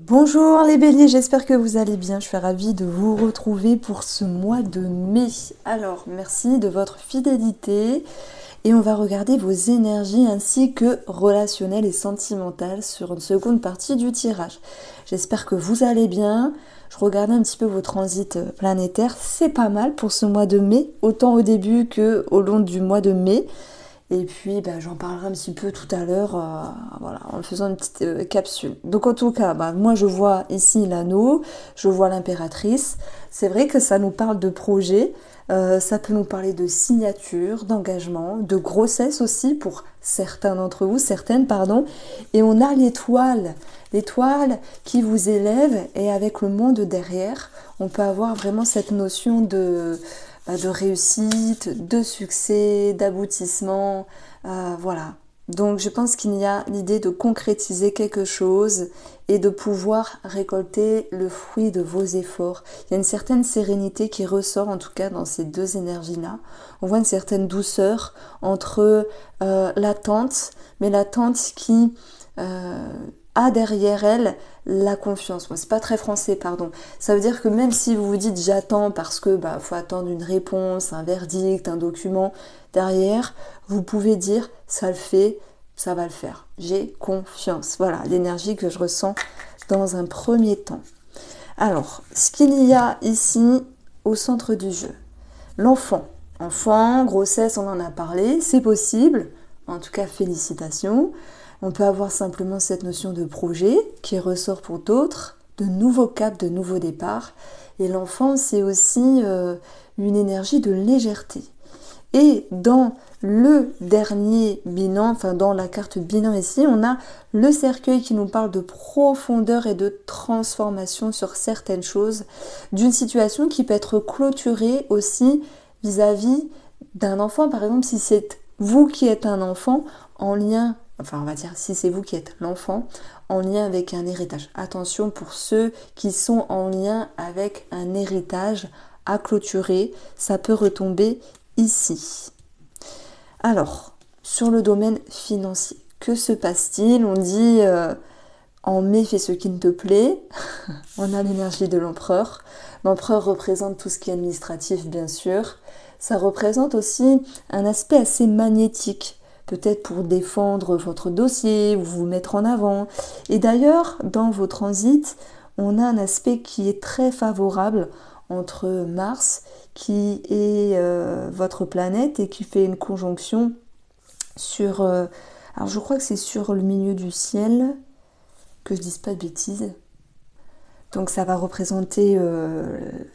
Bonjour les béliers, j'espère que vous allez bien. Je suis ravie de vous retrouver pour ce mois de mai. Alors, merci de votre fidélité et on va regarder vos énergies ainsi que relationnelles et sentimentales sur une seconde partie du tirage. J'espère que vous allez bien. Je regardais un petit peu vos transits planétaires. C'est pas mal pour ce mois de mai, autant au début que au long du mois de mai. Et puis, j'en parlerai un petit peu tout à l'heure, voilà, en faisant une petite capsule. Donc, en tout cas, moi, je vois ici l'anneau, je vois l'impératrice. C'est vrai que ça nous parle de projet, ça peut nous parler de signature, d'engagement, de grossesse aussi pour certains d'entre vous, certaines, pardon. Et on a l'étoile qui vous élève et avec le monde derrière, on peut avoir vraiment cette notion de réussite, de succès, d'aboutissement, voilà. Donc je pense qu'il y a l'idée de concrétiser quelque chose et de pouvoir récolter le fruit de vos efforts. Il y a une certaine sérénité qui ressort en tout cas dans ces deux énergies-là. On voit une certaine douceur entre l'attente, mais l'attente qui a derrière elle la confiance. Moi, c'est pas très français, pardon. Ça veut dire que même si vous vous dites j'attends parce que faut attendre une réponse, un verdict, un document, derrière, vous pouvez dire ça le fait, ça va le faire. J'ai confiance. Voilà l'énergie que je ressens dans un premier temps. Alors, ce qu'il y a ici au centre du jeu, l'enfant. Enfant, grossesse, on en a parlé, c'est possible. En tout cas, félicitations. On peut avoir simplement cette notion de projet qui ressort pour d'autres, de nouveaux caps, de nouveaux départs. Et l'enfant, c'est aussi une énergie de légèreté. Et dans le dernier bilan, enfin dans la carte bilan ici, on a le cercueil qui nous parle de profondeur et de transformation sur certaines choses, d'une situation qui peut être clôturée aussi vis-à-vis d'un enfant. Par exemple, si c'est vous qui êtes un enfant en lien, enfin on va dire si c'est vous qui êtes l'enfant, en lien avec un héritage. Attention pour ceux qui sont en lien avec un héritage à clôturer, ça peut retomber ici. Alors, sur le domaine financier, que se passe-t-il? On dit en mai, fais ce qui ne te plaît. On a l'énergie de l'empereur. L'empereur représente tout ce qui est administratif, bien sûr. Ça représente aussi un aspect assez magnétique, peut-être pour défendre votre dossier, ou vous mettre en avant. Et d'ailleurs, dans vos transits, on a un aspect qui est très favorable entre Mars, qui est votre planète et qui fait une conjonction sur... alors je crois que c'est sur le milieu du ciel, que je dise pas de bêtises. Donc ça va représenter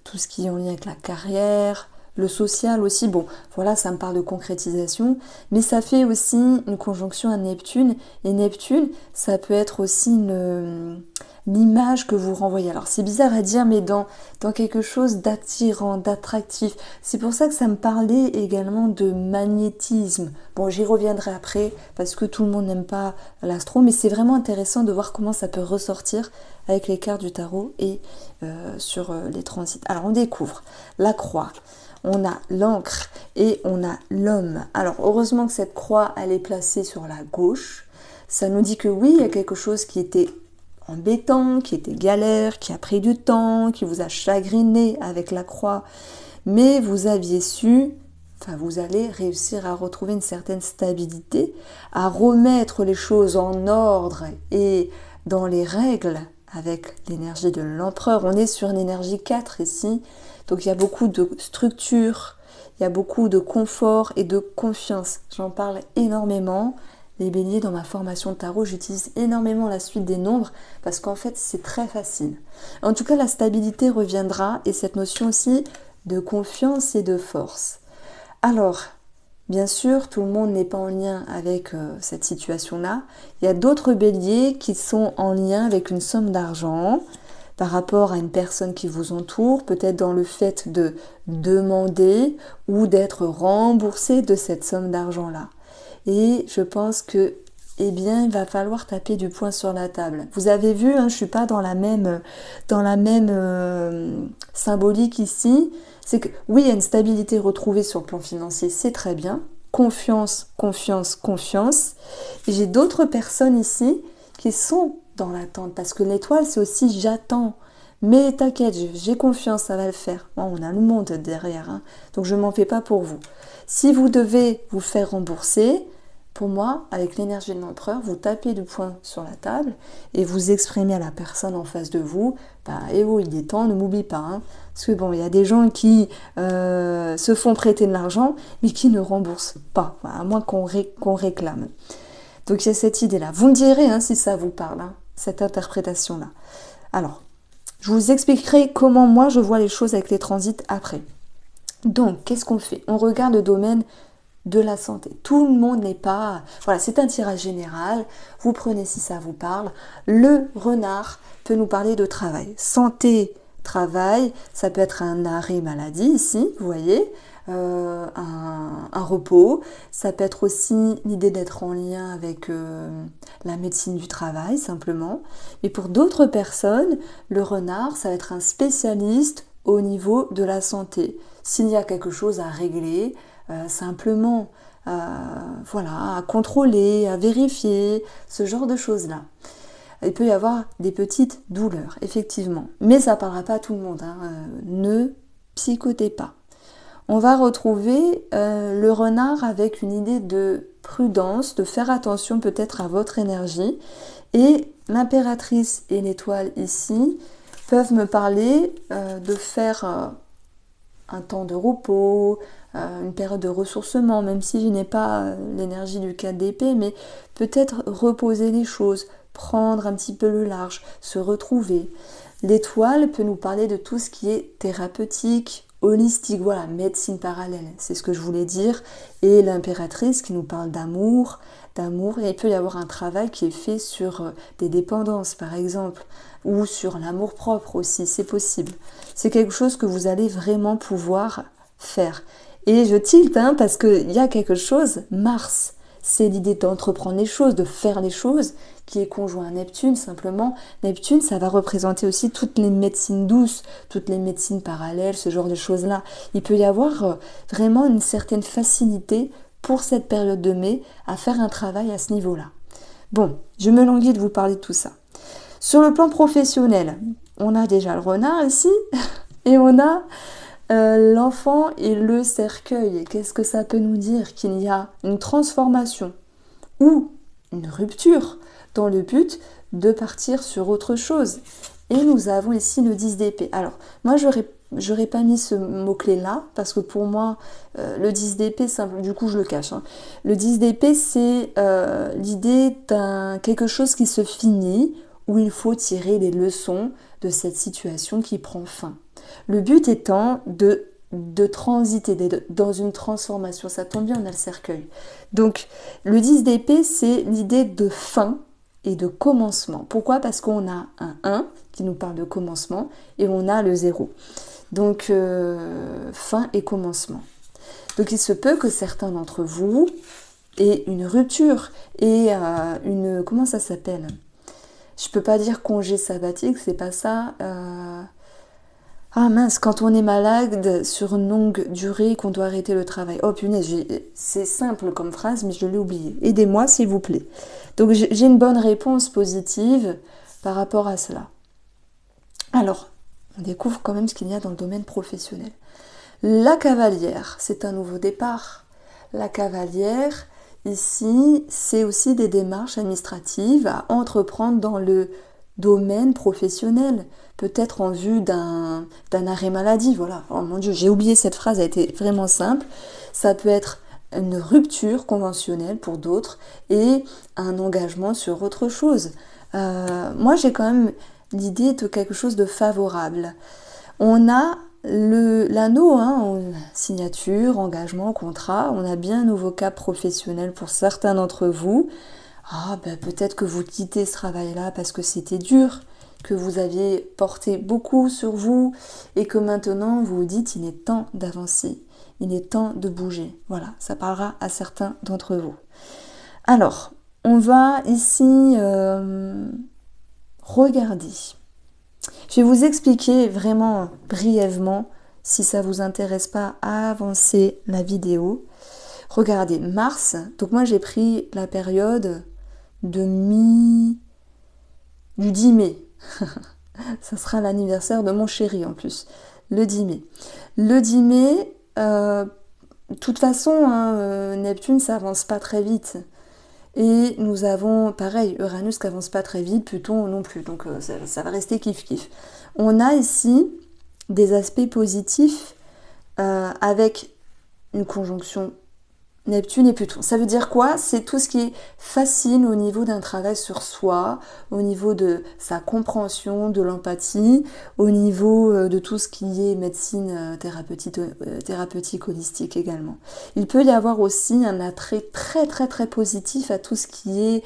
tout ce qui est en lien avec la carrière, le social aussi. Bon, voilà, ça me parle de concrétisation, mais ça fait aussi une conjonction à Neptune. Et Neptune, ça peut être aussi l'image que vous renvoyez. Alors c'est bizarre à dire, mais dans quelque chose d'attirant, d'attractif. C'est pour ça que ça me parlait également de magnétisme. Bon, j'y reviendrai après, parce que tout le monde n'aime pas l'astro, mais c'est vraiment intéressant de voir comment ça peut ressortir avec les cartes du tarot et sur les transits. Alors on découvre la croix, on a l'encre et on a l'homme. Alors heureusement que cette croix elle est placée sur la gauche. Ça nous dit que oui, il y a quelque chose qui était embêtant, qui était galère, qui a pris du temps, qui vous a chagriné avec la croix, mais vous aviez su, enfin vous allez réussir à retrouver une certaine stabilité, à remettre les choses en ordre et dans les règles avec l'énergie de l'empereur. On est sur une énergie 4 ici, donc il y a beaucoup de structure, il y a beaucoup de confort et de confiance. J'en parle énormément. Les béliers, dans ma formation de tarot, j'utilise énormément la suite des nombres parce qu'en fait, c'est très facile. En tout cas, la stabilité reviendra et cette notion aussi de confiance et de force. Alors, bien sûr, tout le monde n'est pas en lien avec cette situation-là. Il y a d'autres béliers qui sont en lien avec une somme d'argent par rapport à une personne qui vous entoure, peut-être dans le fait de demander ou d'être remboursé de cette somme d'argent-là. Et je pense que, il va falloir taper du poing sur la table. Vous avez vu, je ne suis pas dans la même symbolique ici. C'est que oui, il y a une stabilité retrouvée sur le plan financier, c'est très bien. Confiance, confiance, confiance. Et j'ai d'autres personnes ici qui sont dans l'attente. Parce que l'étoile, c'est aussi j'attends. Mais t'inquiète, j'ai confiance, ça va le faire. Bon, on a le monde derrière, hein, donc je m'en fais pas pour vous. Si vous devez vous faire rembourser, pour moi, avec l'énergie de l'empereur, vous tapez du poing sur la table et vous exprimez à la personne en face de vous, bah, eh oh, il est temps, ne m'oublie pas. Hein. Parce que bon, il y a des gens qui se font prêter de l'argent, mais qui ne remboursent pas, à moins qu'on réclame. Donc il y a cette idée-là. Vous me direz hein, si ça vous parle, hein, cette interprétation-là. Alors, je vous expliquerai comment moi je vois les choses avec les transits après. Donc, qu'est-ce qu'on fait? On regarde le domaine de la santé. Tout le monde n'est pas... Voilà, c'est un tirage général. Vous prenez si ça vous parle. Le renard peut nous parler de travail. Santé, travail, ça peut être un arrêt maladie ici, vous voyez, un repos. Ça peut être aussi l'idée d'être en lien avec la médecine du travail, simplement. Et pour d'autres personnes, le renard, ça va être un spécialiste au niveau de la santé. S'il y a quelque chose à régler, simplement, voilà, à contrôler, à vérifier, ce genre de choses-là. Il peut y avoir des petites douleurs, effectivement. Mais ça ne parlera pas à tout le monde. Hein. Ne psychotez pas. On va retrouver le renard avec une idée de prudence, de faire attention peut-être à votre énergie. Et l'impératrice et l'étoile ici peuvent me parler de faire un temps de repos, une période de ressourcement, même si je n'ai pas l'énergie du 4 d'épée, mais peut-être reposer les choses, prendre un petit peu le large, se retrouver. L'étoile peut nous parler de tout ce qui est thérapeutique, holistique, voilà, médecine parallèle, c'est ce que je voulais dire. Et l'impératrice qui nous parle d'amour, et il peut y avoir un travail qui est fait sur des dépendances par exemple, ou sur l'amour propre aussi, c'est possible. C'est quelque chose que vous allez vraiment pouvoir faire. Et je tilte hein, parce qu'il y a quelque chose, Mars, c'est l'idée d'entreprendre les choses, de faire les choses, qui est conjoint à Neptune simplement. Neptune, ça va représenter aussi toutes les médecines douces, toutes les médecines parallèles, ce genre de choses-là. Il peut y avoir vraiment une certaine facilité pour cette période de mai à faire un travail à ce niveau-là. Bon, je me languis de vous parler de tout ça. Sur le plan professionnel, on a déjà le renard ici, et on a l'enfant et le cercueil. Qu'est-ce que ça peut nous dire? Qu'il y a une transformation ou une rupture dans le but de partir sur autre chose. Et nous avons ici le 10 d'épée. Alors, moi, j'aurais pas mis ce mot-clé là, parce que pour moi, le 10 d'épée, du coup, je le cache. Hein. Le 10 d'épée, c'est l'idée d'un quelque chose qui se finit, où il faut tirer les leçons de cette situation qui prend fin. Le but étant de transiter, dans une transformation. Ça tombe bien, on a le cercueil. Donc, le 10 d'épée, c'est l'idée de fin et de commencement. Pourquoi? Parce qu'on a un 1 qui nous parle de commencement et on a le 0. Donc, fin et commencement. Donc, il se peut que certains d'entre vous aient une rupture et une... Comment ça s'appelle? Je peux pas dire congé sabbatique, c'est pas ça. Ah mince, quand on est malade sur une longue durée, qu'on doit arrêter le travail. Oh punaise, c'est simple comme phrase, mais je l'ai oublié. Aidez-moi s'il vous plaît. Donc j'ai une bonne réponse positive par rapport à cela. Alors, on découvre quand même ce qu'il y a dans le domaine professionnel. La cavalière, c'est un nouveau départ. La cavalière, ici, c'est aussi des démarches administratives à entreprendre dans le domaine professionnel, peut-être en vue d'un arrêt maladie, voilà. Oh mon Dieu, j'ai oublié cette phrase, elle a été vraiment simple. Ça peut être une rupture conventionnelle pour d'autres et un engagement sur autre chose. Moi, j'ai quand même l'idée de quelque chose de favorable. On a l'anneau, hein, signature, engagement, contrat, on a bien un nouveau cap professionnel pour certains d'entre vous. Ah, ben peut-être que vous quittez ce travail-là parce que c'était dur, que vous aviez porté beaucoup sur vous et que maintenant vous vous dites il est temps d'avancer, il est temps de bouger. Voilà, ça parlera à certains d'entre vous. Alors, on va ici regarder. Je vais vous expliquer vraiment brièvement, si ça vous intéresse pas, à avancer la vidéo. Regardez, Mars, donc moi j'ai pris la période de du 10 mai. Ça sera l'anniversaire de mon chéri en plus, le 10 mai. Le 10 mai, de toute façon, hein, Neptune, ça avance pas très vite. Et nous avons, pareil, Uranus qui avance pas très vite, Pluton non plus. Donc ça va rester kiff-kiff. On a ici des aspects positifs avec une conjonction Neptune et Pluton. Ça veut dire quoi? C'est tout ce qui est facile au niveau d'un travail sur soi, au niveau de sa compréhension, de l'empathie, au niveau de tout ce qui est médecine thérapeutique holistique également. Il peut y avoir aussi un attrait très très très positif à tout ce qui est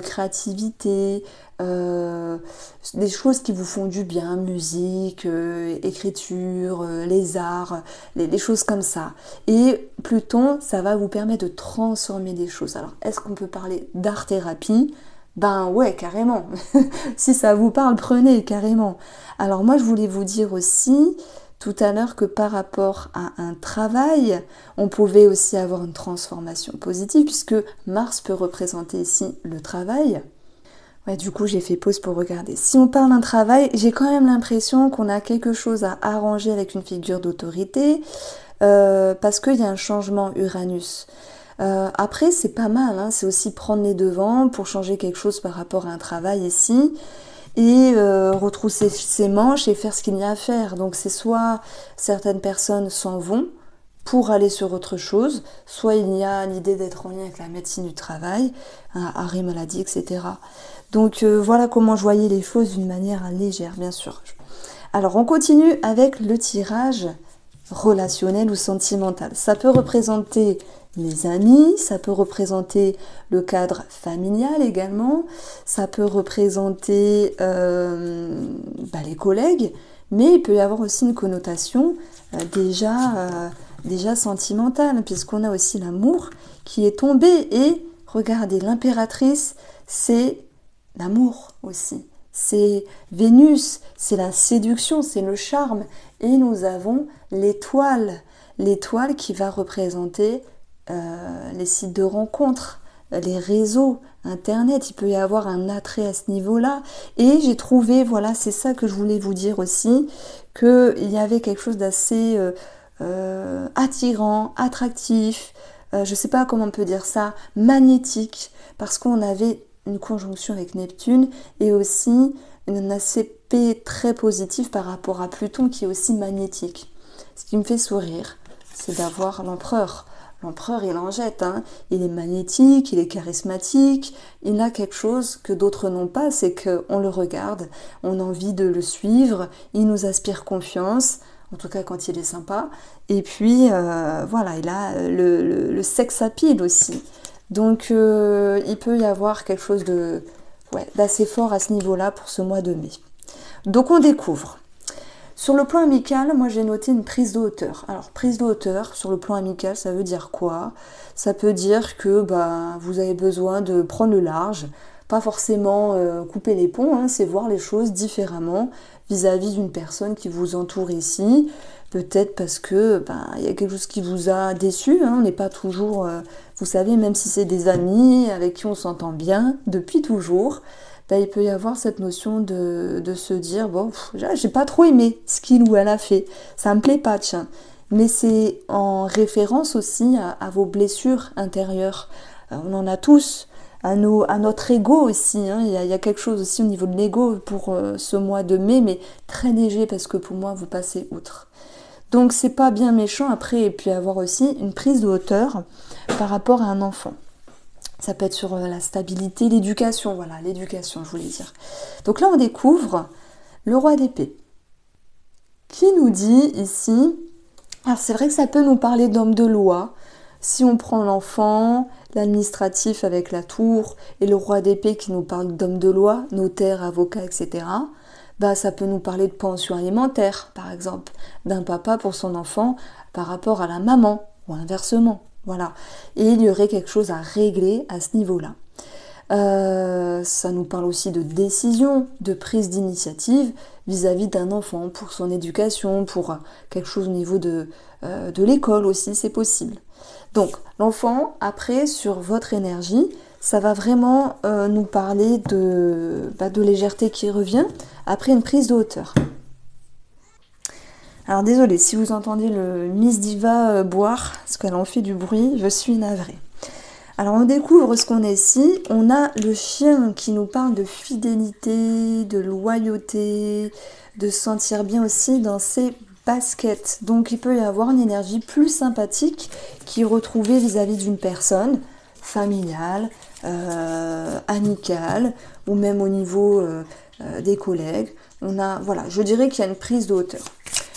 créativité, des choses qui vous font du bien, musique, écriture, les arts, des choses comme ça. Et Pluton, ça va vous permettre de transformer des choses. Alors, est-ce qu'on peut parler d'art-thérapie? Ben ouais, carrément. Si ça vous parle, prenez, carrément. Alors moi, je voulais vous dire aussi tout à l'heure que par rapport à un travail, on pouvait aussi avoir une transformation positive, puisque Mars peut représenter ici le travail. Ouais, du coup, j'ai fait pause pour regarder. Si on parle d'un travail, j'ai quand même l'impression qu'on a quelque chose à arranger avec une figure d'autorité, parce qu'il y a un changement Uranus. Après, c'est pas mal, hein, c'est aussi prendre les devants pour changer quelque chose par rapport à un travail ici, et retrousser ses manches et faire ce qu'il y a à faire. Donc c'est soit certaines personnes s'en vont pour aller sur autre chose, soit il y a l'idée d'être en lien avec la médecine du travail, arrêt maladie, etc. Donc voilà comment je voyais les choses d'une manière légère, bien sûr. Alors on continue avec le tirage relationnel ou sentimental. Ça peut représenter les amis, ça peut représenter le cadre familial également, ça peut représenter les collègues, mais il peut y avoir aussi une connotation déjà sentimentale, puisqu'on a aussi l'amour qui est tombé. Et regardez, l'impératrice, c'est l'amour aussi. C'est Vénus, c'est la séduction, c'est le charme. Et nous avons l'étoile qui va représenter les sites de rencontres, les réseaux, Internet. Il peut y avoir un attrait à ce niveau-là. Et j'ai trouvé, voilà, c'est ça que je voulais vous dire aussi, qu'il y avait quelque chose d'assez attirant, attractif, je ne sais pas comment on peut dire ça, magnétique, parce qu'on avait une conjonction avec Neptune et aussi un aspect très positif par rapport à Pluton qui est aussi magnétique. Ce qui me fait sourire, c'est d'avoir l'empereur. L'empereur, il en jette, hein. Il est magnétique, il est charismatique, il a quelque chose que d'autres n'ont pas, c'est qu'on le regarde, on a envie de le suivre, il nous inspire confiance, en tout cas quand il est sympa, et puis voilà, il a le sex appeal aussi. Donc il peut y avoir quelque chose d'assez fort à ce niveau-là pour ce mois de mai. Donc on découvre. Sur le plan amical, moi j'ai noté une prise de hauteur. Alors prise de hauteur sur le plan amical, ça veut dire quoi? Ça peut dire que vous avez besoin de prendre le large, pas forcément couper les ponts, hein, c'est voir les choses différemment vis-à-vis d'une personne qui vous entoure ici. Peut-être parce que y a quelque chose qui vous a déçu, hein, on n'est pas toujours, vous savez, même si c'est des amis avec qui on s'entend bien depuis toujours, il peut y avoir cette notion de se dire, bon, j'ai pas trop aimé ce qu'il ou elle a fait, ça me plaît pas, tiens. Mais c'est en référence aussi à vos blessures intérieures. On en a tous, à notre ego aussi, hein. Il y a quelque chose aussi au niveau de l'ego pour ce mois de mai, mais très léger parce que pour moi, vous passez outre. Donc c'est pas bien méchant. Après, il peut y avoir aussi une prise de hauteur par rapport à un enfant. Ça peut être sur la stabilité, l'éducation, voilà, l'éducation, je voulais dire. Donc là, on découvre le roi d'épée, qui nous dit ici, alors c'est vrai que ça peut nous parler d'homme de loi, si on prend l'enfant, l'administratif avec la tour, et le roi d'épée qui nous parle d'homme de loi, notaire, avocat, etc., ça peut nous parler de pension alimentaire, par exemple, d'un papa pour son enfant par rapport à la maman, ou inversement. Voilà. Et il y aurait quelque chose à régler à ce niveau-là. Ça nous parle aussi de décision, de prise d'initiative vis-à-vis d'un enfant, pour son éducation, pour quelque chose au niveau de l'école aussi, c'est possible. Donc, l'enfant, après, sur votre énergie, ça va vraiment nous parler de légèreté qui revient après une prise de hauteur. Alors désolée, si vous entendez le Miss Diva boire, parce qu'elle en fait du bruit, je suis navrée. Alors on découvre ce qu'on est ici, on a le chien qui nous parle de fidélité, de loyauté, de se sentir bien aussi dans ses baskets. Donc il peut y avoir une énergie plus sympathique qui est retrouvée vis-à-vis d'une personne familiale, amicale, ou même au niveau des collègues. On a, voilà, je dirais qu'il y a une prise de hauteur.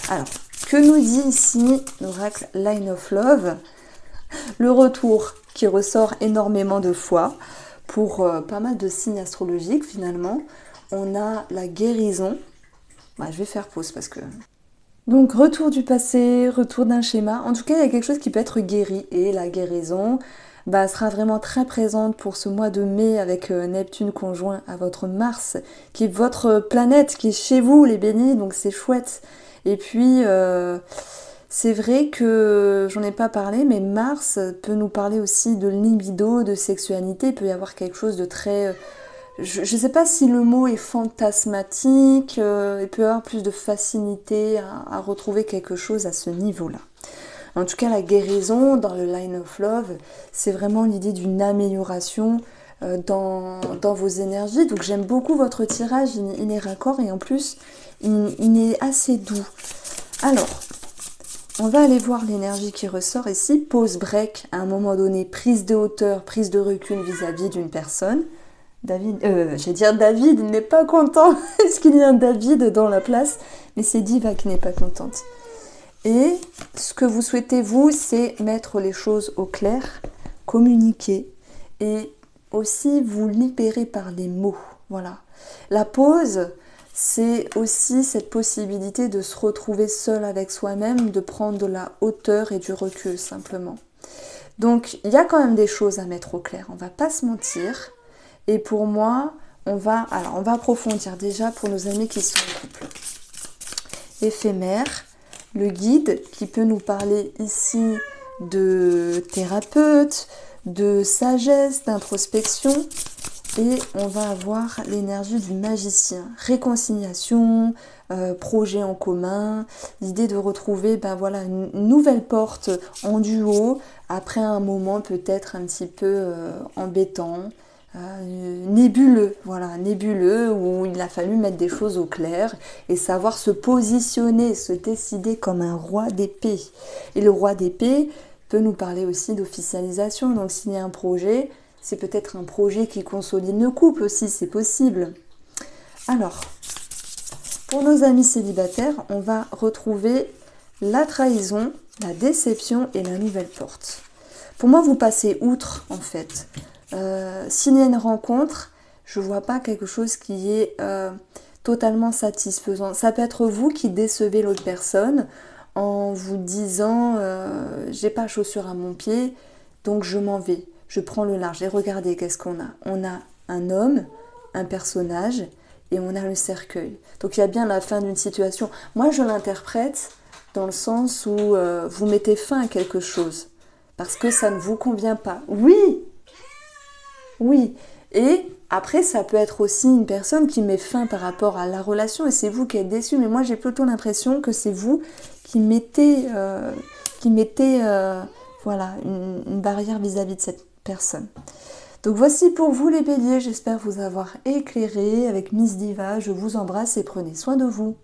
Alors, que nous dit ici l'oracle Line of Love? Le retour qui ressort énormément de fois pour pas mal de signes astrologiques finalement. On a la guérison. Bah, je vais faire pause parce que... Donc retour du passé, retour d'un schéma. En tout cas, il y a quelque chose qui peut être guéri. Et la guérison sera vraiment très présente pour ce mois de mai avec Neptune conjoint à votre Mars, qui est votre planète, qui est chez vous les bénis, donc c'est chouette. Et puis... c'est vrai que j'en ai pas parlé, mais Mars peut nous parler aussi de libido, de sexualité. Il peut y avoir quelque chose de très... je ne sais pas si le mot est fantasmatique, il peut y avoir plus de facilité à retrouver quelque chose à ce niveau-là. En tout cas, la guérison dans le Line of Love, c'est vraiment l'idée d'une amélioration dans vos énergies. Donc j'aime beaucoup votre tirage, il est raccord et en plus, il est assez doux. Alors... on va aller voir l'énergie qui ressort ici. Pause break, à un moment donné, prise de hauteur, prise de recul vis-à-vis d'une personne. David, je vais dire David, il n'est pas content. Est-ce qu'il y a un David dans la place? Mais c'est Diva qui n'est pas contente. Et ce que vous souhaitez, vous, c'est mettre les choses au clair, communiquer et aussi vous libérer par les mots. Voilà. La pause... c'est aussi cette possibilité de se retrouver seul avec soi-même, de prendre de la hauteur et du recul simplement. Donc il y a quand même des choses à mettre au clair, on va pas se mentir. Et pour moi, on va approfondir déjà pour nos amis qui sont en couple. Éphémère, le guide qui peut nous parler ici de thérapeute, de sagesse, d'introspection. Et on va avoir l'énergie du magicien, réconciliation, projet en commun, l'idée de retrouver une nouvelle porte en duo, après un moment peut-être un petit peu embêtant, nébuleux, voilà, nébuleux, où il a fallu mettre des choses au clair et savoir se positionner, se décider comme un roi d'épée. Et le roi d'épée peut nous parler aussi d'officialisation, donc s'il y a un projet... c'est peut-être un projet qui consolide le couple aussi, c'est possible. Alors, pour nos amis célibataires, on va retrouver la trahison, la déception et la nouvelle porte. Pour moi, vous passez outre, en fait. S'il y a une rencontre, je ne vois pas quelque chose qui est totalement satisfaisant. Ça peut être vous qui décevez l'autre personne en vous disant j'ai pas chaussure à mon pied, donc je m'en vais. Je prends le large et regardez qu'est-ce qu'on a. On a un homme, un personnage et on a le cercueil. Donc il y a bien la fin d'une situation. Moi je l'interprète dans le sens où vous mettez fin à quelque chose parce que ça ne vous convient pas. Oui, oui. Et après ça peut être aussi une personne qui met fin par rapport à la relation et c'est vous qui êtes déçu. Mais moi j'ai plutôt l'impression que c'est vous qui mettez, voilà, une barrière vis-à-vis de cette personne. Donc voici pour vous les béliers, j'espère vous avoir éclairé avec Miss Diva, je vous embrasse et prenez soin de vous.